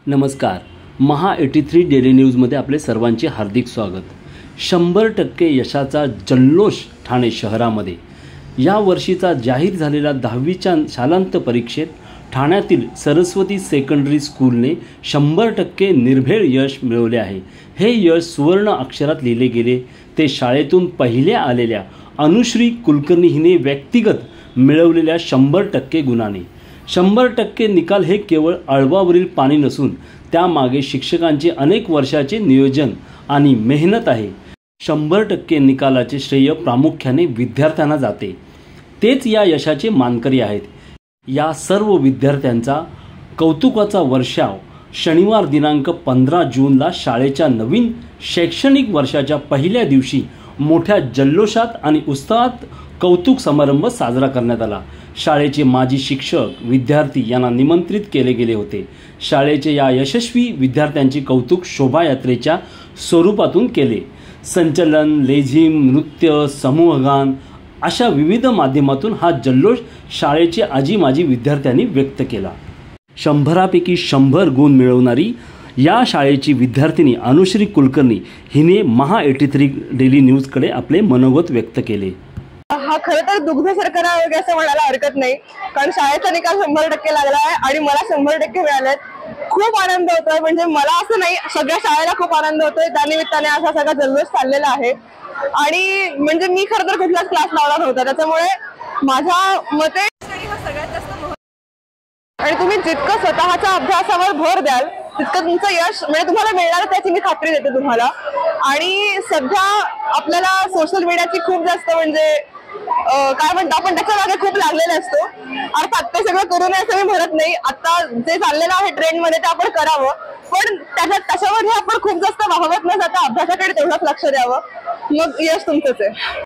नमस्कार. महा 83 डेली न्यूजमध्ये आपले सर्वांचे हार्दिक स्वागत. 100% यशाचा जल्लोष ठाणे शहरामध्ये. या वर्षीचा जाहीर झालेला 10वीच्या शालांत परीक्षेत ठाण्यातील सरस्वती सेकंडरी स्कूलने 100% निर्भेळ यश मिळवले आहे. हे यश सुवर्ण अक्षरात लिहिले गेले ते शाळेतून पहिल्या आलेल्या अनुश्री कुलकर्णी हिने व्यक्तिगत मिळवलेल्या 100% गुणाने. 100% निकाल हे केवळ अळवावरील पाणी नसून त्यामागे शिक्षकांचे अनेक वर्षाचे नियोजन आणि मेहनत आहे. 100% निकालाचे श्रेय प्रामुख्याने विद्यार्थ्यांना जाते. तेच या यशाचे मानकरी आहेत. या सर्व विद्यार्थ्यांचा कौतुकाचा वर्षाव शनिवार दिनांक 15 जूनला शाळेच्या नवीन शैक्षणिक वर्षाच्या पहिल्या दिवशी मोठ्या जल्लोषात आणि उत्साहात कौतुक समारंभ साजरा करण्यात आला. शाळेचे माजी शिक्षक, विद्यार्थी यांना निमंत्रित केले गेले होते. शाळेचे या यशस्वी विद्यार्थ्यांचे कौतुक शोभायात्रेच्या स्वरूपातून केले. संचलन, लेझिम, नृत्य, समूहगान अशा विविध माध्यमातून हा जल्लोष शाळेचे आजी माजी विद्यार्थ्यांनी व्यक्त केला. 100पैकी 100 गुण मिळवणारी या शाळेची विद्यार्थिनी अनुश्री कुलकर्णी हिने महा 83 डेली न्यूजकडे आपले मनोगत व्यक्त केले. हा खरं तर दुग्धशर्करा आयोग असं म्हणायला हरकत नाही, कारण शाळेचा निकाल 100% लागला आहे आणि मला 100% मिळाले. खूप आनंद होतोय. म्हणजे मला असं नाही, सगळ्या शाळेला खूप आनंद होतोय. त्यानिमित्ताने असा सगळा जल्लोष चाललेला आहे. आणि म्हणजे मी खरं तर कुठलाच क्लास लावला नव्हता, त्याच्यामुळे माझ्या मते सगळ्यात जास्त आणि तुम्ही जितकं स्वतःच्या अभ्यासावर भर द्याल तितकं तुमचं यश म्हणजे तुम्हाला मिळणार, त्याची मी खात्री देते तुम्हाला. आणि सध्या आपल्याला सोशल मीडियाची खूप जास्त म्हणजे काय म्हणतो आपण त्याच्या मागे खूप लागलेला असतो. अर्थात ते सगळं करू नये असं मी म्हणत नाही. आता जे चाललेलं आहे ट्रेंड मध्ये ते आपण करावं, पण त्याच्यामध्ये आपण खूप जास्त वाहवत न जाता अभ्यासाकडे तेवढंच लक्ष द्यावं. मग यश तुमचंच आहे.